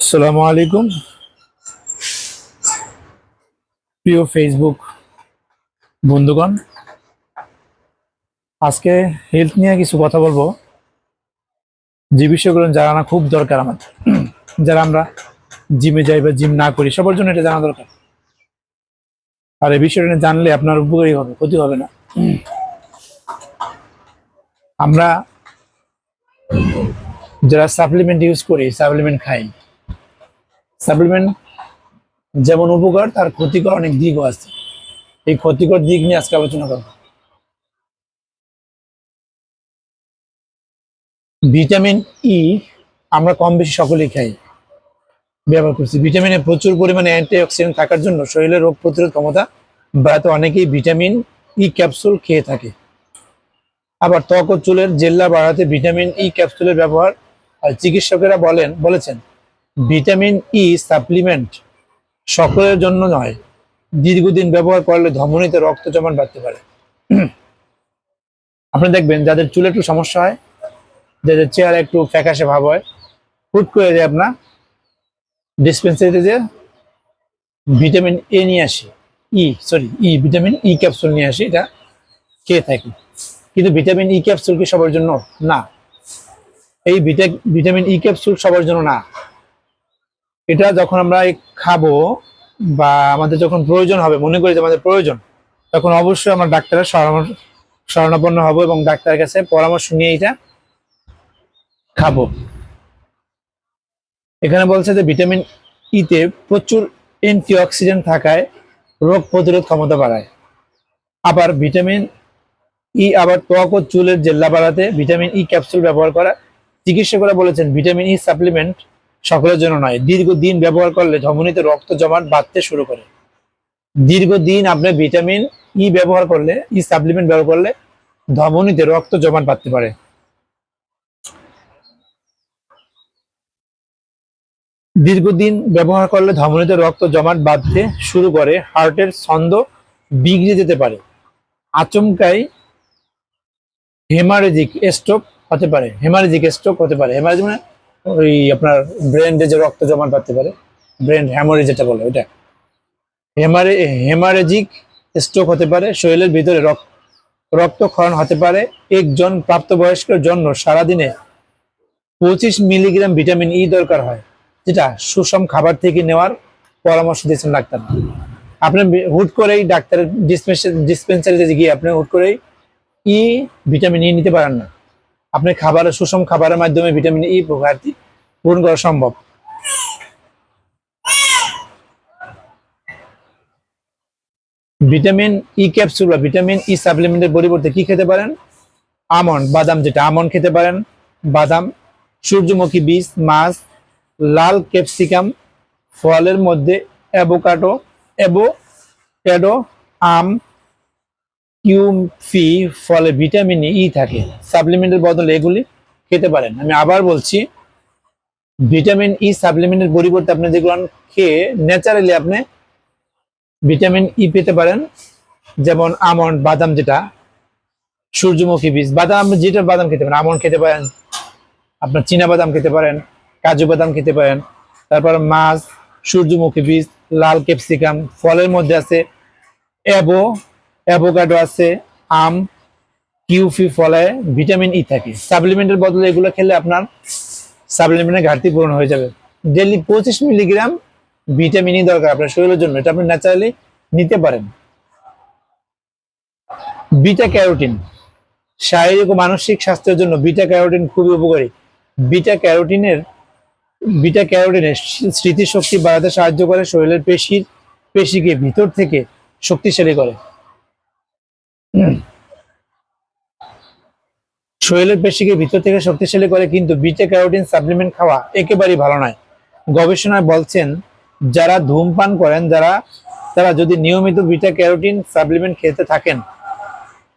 আসসালামু আলাইকুম প্রিয় ফেসবুক বন্ধুগণ। আজকে হেলথ নিয়ে কিছু কথা বলবো, যে বিষয়গুলো জানা খুব দরকার আমাদের। যারা আমরা জিমে যাই বা জিম না করি, সবার জন্য এটা জানা দরকার। আর এই বিষয়টা নিয়ে জানলে আপনার উপকারী হবে, ক্ষতি হবে না। আমরা যারা সাপ্লিমেন্ট ইউজ করি, সাপ্লিমেন্ট খাই, সাপ্লিমেন্ট যেমন উপকার, তার ক্ষতিকর অনেক দিকও আছে। এই ক্ষতিকর দিক নিয়ে আজকে আলোচনা করবো। ভিটামিন ই আমরা কম বেশি সকলেই খাই, ব্যবহার করছি। ভিটামিনে প্রচুর পরিমাণে অ্যান্টিঅক্সিডেন্ট থাকার জন্য শরীরের রোগ প্রতিরোধ ক্ষমতা বাড়াতে অনেকেই ভিটামিন ই ক্যাপসুল খেয়ে থাকে। আবার ত্বক ও চুলের জেল্লা বাড়াতে ভিটামিন ই ক্যাপসুলের ব্যবহার। আর চিকিৎসকেরা বলেছেন ভিটামিন ই সাপ্লিমেন্ট সকলের জন্য নয়, দীর্ঘদিন ব্যবহার করলে ধমনীতে রক্ত জমাট বাড়তে পারে। আপনি দেখবেন যাদের চুলে একটু সমস্যা হয়, যাদের চেহারা একটু ফ্যাকাশে ভাব হয়, হুট করে যায় আপনার ডিসপেন্সারিতে যে ভিটামিন এ নিয়ে আসি, ভিটামিন ই ক্যাপসুল নিয়ে আসি, এটা খেয়ে থাকি। কিন্তু ভিটামিন ই ক্যাপসুল কি সবার জন্য না? এই ভিটামিন ই ক্যাপসুল সবার জন্য না। এটা যখন আমরা খাবো বা আমাদের যখন প্রয়োজন হবে, মনে করি যে আমাদের প্রয়োজন, তখন অবশ্যই আমরা ডাক্তারের শরণাপন্ন হব এবং ডাক্তারের কাছে পরামর্শ নিয়ে এটা খাবো। এখানে বলছে যে ভিটামিন ইতে প্রচুর অ্যান্টিঅক্সিডেন্ট থাকায় রোগ প্রতিরোধ ক্ষমতা বাড়ায়। আবার ভিটামিন ই আবার ত্বক ও চুলের জেল্লা বাড়াতে ভিটামিন ই ক্যাপসুল ব্যবহার করা। চিকিৎসকরা বলেছেন ভিটামিন ই সাপ্লিমেন্ট সকলের জন্য নয়, দীর্ঘদিন ব্যবহার করলে ধমনীতে রক্ত জমাট বাঁধতে শুরু করে। দীর্ঘদিন আপনি ভিটামিন ই ব্যবহার করলে, ই সাপ্লিমেন্ট ব্যবহার করলে ধমনীতে রক্ত জমাট বাঁধতে পারে। দীর্ঘদিন ব্যবহার করলে ধমনীতে রক্ত জমাট বাঁধতে শুরু করে, হার্টের ছন্দ বিগড়ে যেতে পারে, আচমকাই হেমারেজিক স্ট্রোক হতে পারে। হেমারেজিক মানে ওই আপনার ব্রেনে যে রক্ত জমাট বাঁধতে পারে, ব্রেন হ্যামারেজ যেটা বলে ওটা হেমারেজিক স্ট্রোক হতে পারে। শরীরের ভিতরে রক্তক্ষরণ হতে পারে। একজন প্রাপ্তবয়স্কের জন্য সারাদিনে 25 মিলিগ্রাম ভিটামিন ই দরকার হয়, যেটা সুষম খাবার থেকে নেওয়ার পরামর্শ দিয়েছেন ডাক্তার। আপনি হুট করেই ডাক্তারের ডিসপেন্সারিতে গিয়ে আপনি হুট করেই ই ভিটামিন ই নিতে পারেন না। আপনি সুষম খাবারের মাধ্যমে ভিটামিন ই ঘাটতি পূরণ করা সম্ভব। ভিটামিন ই ক্যাপসুল বা ভিটামিন ই সাপ্লিমেন্টের পরিবর্তে কি খেতে পারেন? বাদাম, যেটা আমন্ড খেতে পারেন, বাদাম, সূর্যমুখী বীজ, মাছ, লাল ক্যাপসিকাম, ফলের মধ্যে অ্যাভোকাডো, আম, কিউফি ফলে ভিটামিন ই থাকে। সাপ্লিমেন্টের বদলে এগুলি খেতে পারেন। আমি আবার বলছি, ভিটামিন ই সাপ্লিমেন্টের পরিবর্তে আপনি যেগুলো খেয়ে ন্যাচারালি আপনি ভিটামিন ই পেতে পারেন, যেমন আমন্ড, বাদাম, যেটা সূর্যমুখী বীজ, বাদাম, যেটা বাদাম খেতে পারেন, আমন্ড খেতে পারেন, আপনার চীনা বাদাম খেতে পারেন, কাজু বাদাম খেতে পারেন, তারপর মাছ, সূর্যমুখী বীজ, লাল ক্যাপসিকাম, ফলের মধ্যে আছে অ্যাভোকাডো আছে, আম, কিউফি ফলে ভিটামিন ই থাকে। সাপ্লিমেন্টের বদলে এগুলো খেলে আপনার সাপ্লিমেন্টের ঘাটতি পূরণ হয়ে যাবে। ডেইলি 25 মিলিগ্রাম ভিটামিন ই দরকার আপনার শরীরের জন্য, এটা আপনি ন্যাচারালি নিতে পারেন। বিটা ক্যারোটিন শারীরিক ও মানসিক স্বাস্থ্যের জন্য বিটা ক্যারোটিন খুবই উপকারী। বিটা ক্যারোটিনের স্মৃতিশক্তি বাড়াতে সাহায্য করে, শরীরের পেশিকে ভিতর থেকে শক্তিশালী করে। কিন্তু বিটা ক্যারোটিন সাপ্লিমেন্ট খাওয়া একেবারেই ভালো নয়। গবেষণায় বলছেন যারা ধূমপান করেন, তারা যদি নিয়মিত বিটা ক্যারোটিন সাপ্লিমেন্ট খেতে থাকেন,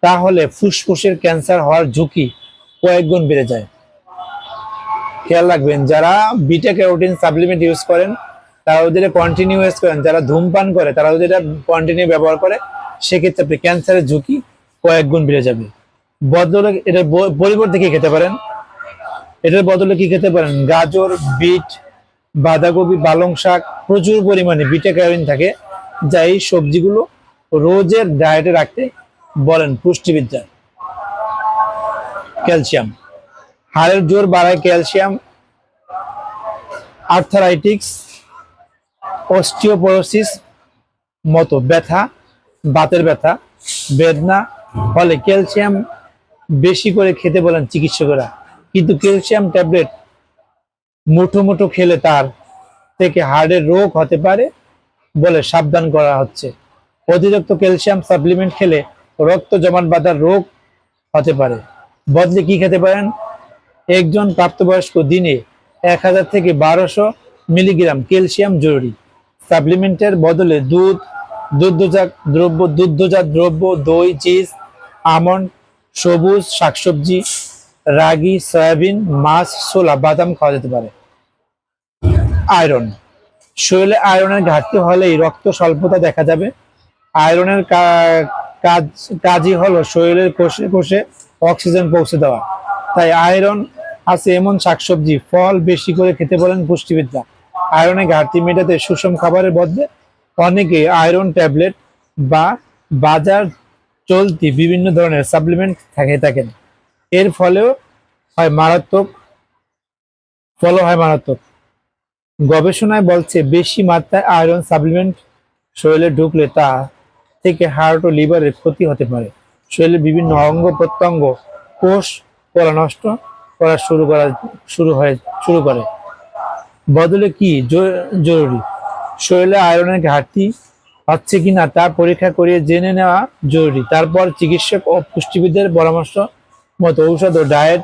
তাহলে ফুসফুসের ক্যান্সার হওয়ার ঝুঁকি কয়েক গুণ বেড়ে যায়। খেয়াল রাখবেন, যারা বিটা ক্যারোটিন সাপ্লিমেন্ট ইউজ করেন তারা ওদের কন্টিনিউ ইউজ করেন, যারা ধূমপান করে তারা ওদের কন্টিনিউ ব্যবহার করে, সেক্ষেত্রে আপনি ক্যান্সারের ঝুঁকি কয়েক গুণ বেড়ে যাবে। এটার পরিবর্তে কি খেতে পারেন? গাজর, বিট, বাঁধাকপি, পালং শাক প্রচুর পরিমাণে বিটা ক্যারোটিন থাকে, যা এই সবজিগুলো রোজের ডায়েটে রাখতে বলেন পুষ্টিবিদ্যা। ক্যালসিয়াম, হাড়ের জোর বাড়ায় ক্যালসিয়াম। আর্থারাইটিক্স, অস্টিওপোরোসিস মতো ব্যথা, বাতের ব্যথা, বেদনা হলে ক্যালসিয়াম বেশি করে খেতে বলেন চিকিৎসকেরা। কিন্তু ক্যালসিয়াম ট্যাবলেট মুঠো মুঠো খেলে তার থেকে হার্টের রোগ হতে পারে বলে সাবধান করা হচ্ছে। অতিরিক্ত ক্যালসিয়াম সাপ্লিমেন্ট খেলে রক্ত জমাট বাঁধার রোগ হতে পারে। বদলে কি খেতে পারেন? একজন প্রাপ্তবয়স্ক দিনে 1000 থেকে 1200 মিলিগ্রাম ক্যালসিয়াম জরুরি। সাপ্লিমেন্টের বদলে দুধ, দুগ্ধজাত দ্রব্য, দই, চিজ, আমন্ড, সবুজ শাকসবজি, রাগি, সয়াবিন, মাছ, ছোলা, বাদাম খাওয়া যেতে পারে। আয়রন, শরীরে আয়রনের ঘাটতি হলেই রক্ত স্বল্পতা দেখা যাবে। আয়রনের কাজই হলো শরীরের কোষে কোষে অক্সিজেন পৌঁছে দেওয়া। তাই আয়রন আছে এমন শাকসবজি, ফল বেশি করে খেতে বলেন পুষ্টিবিদরা। আয়রনের ঘাটতি মেটাতে সুষম খাবারের বদলে অনেকে আয়রন ট্যাবলেট বা বাজার চলতি বিভিন্ন ধরনের সাপ্লিমেন্ট থাকেন। এর ফলেও হয় মারাত্মক। গবেষণায় বলছে বেশি মাত্রায় আয়রন সাপ্লিমেন্ট শরীরে ঢুকলে তা থেকে হার্ট ও লিভারের ক্ষতি হতে পারে। শরীরের বিভিন্ন অঙ্গ প্রত্যঙ্গ, কোষ কলা নষ্ট করা শুরু করে। বদলে কি জরুরি? শরীরে আয়রনের ঘাটতি হচ্ছে কিনা তা পরীক্ষা করিয়ে জেনে নেওয়া জরুরি। তারপর চিকিৎসক ও পুষ্টিবিদদের পরামর্শ মতো ঔষধ ও ডায়েট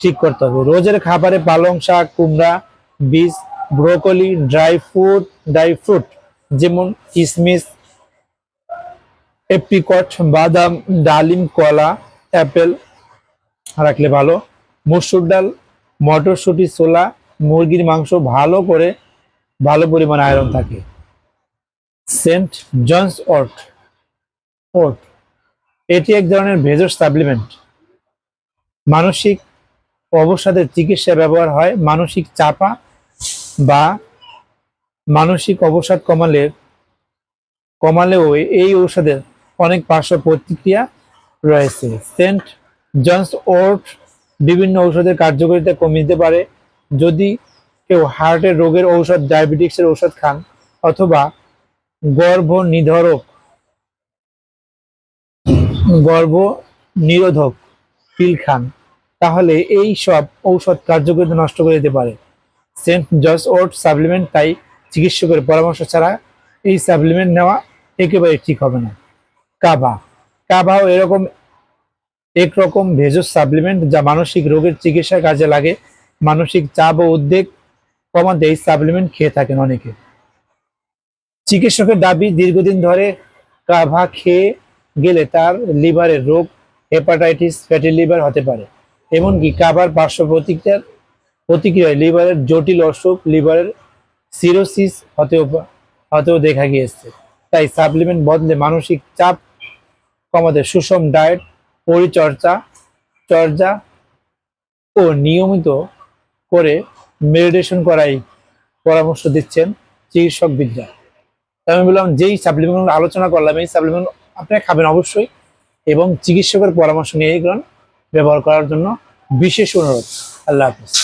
ঠিক করতে হবে। রোজের খাবারে পালং শাক, কুমড়া, বীজ, ব্রোকলি, ড্রাই ফ্রুট যেমন কিশমিশ, এপ্রিকট, বাদাম, ডালিম, কলা, অ্যাপেল রাখলে ভালো। মসুর ডাল, মটরশুঁটি, ছোলা, মুরগির মাংস ভালো পরিমাণে আয়রন থাকে। সেন্ট জনস ওট, এটি এক ধরনের ভেষজ সাপ্লিমেন্ট। মানসিক অবসাদের চিকিৎসায় ব্যবহার হয়। মানসিক চাপা বা মানসিক অবসাদ কমালেও এই ঔষধের অনেক পার্শ্ব প্রতিক্রিয়া রয়েছে। সেন্ট জনস ওট বিভিন্ন ঔষধের কার্যকারিতা কমিয়ে দিতে পারে। যদি কেউ হার্টের রোগের ঔষধ, ডায়াবেটিক্সের ঔষধ খান অথবা গর্ভ নিরোধক পিল খান, তাহলে এই সব ঔষধ কার্যকারিতা নষ্ট করে দিতে পারে। সেন্ট জনস ওট সাপ্লিমেন্ট তাই চিকিৎসকের পরামর্শ ছাড়া এই সাপ্লিমেন্ট নেওয়া একেবারে ঠিক হবে না। কাভাও একরকম ভেষজ সাপ্লিমেন্ট যা মানসিক রোগের চিকিৎসার কাজে লাগে। মানসিক চাপ ও উদ্বেগ কমাতে এই সাপ্লিমেন্ট খেয়ে থাকেন অনেকে। চিকিৎসকের দাবি, দীর্ঘদিন ধরে কাভা খেয়ে গেলে তার লিভারের রোগ, হেপাটাইটিস, ফ্যাটি লিভার হতে পারে। এমনকি কাভার পার্শ্ব প্রতিক্রিয়ায় লিভারের জটিল অসুখ, লিভারের সিরোসিস হতেও দেখা গিয়েছে। তাই সাপ্লিমেন্ট বদলে মানসিক চাপ কমাতে সুষম ডায়েট, পরিচর্যা ও নিয়মিত করে মেডিটেশন করাই পরামর্শ দিচ্ছেন চিকিৎসকবিদরা। আমি বললাম যেই সাপ্লিমেন্ট আলোচনা করলাম এই সাপ্লিমেন্ট আপনারা খাবেন অবশ্যই, এবং চিকিৎসকের পরামর্শ নিয়ে এগুলো ব্যবহার করার জন্য বিশেষ অনুরোধ। আল্লাহ হাফিজ।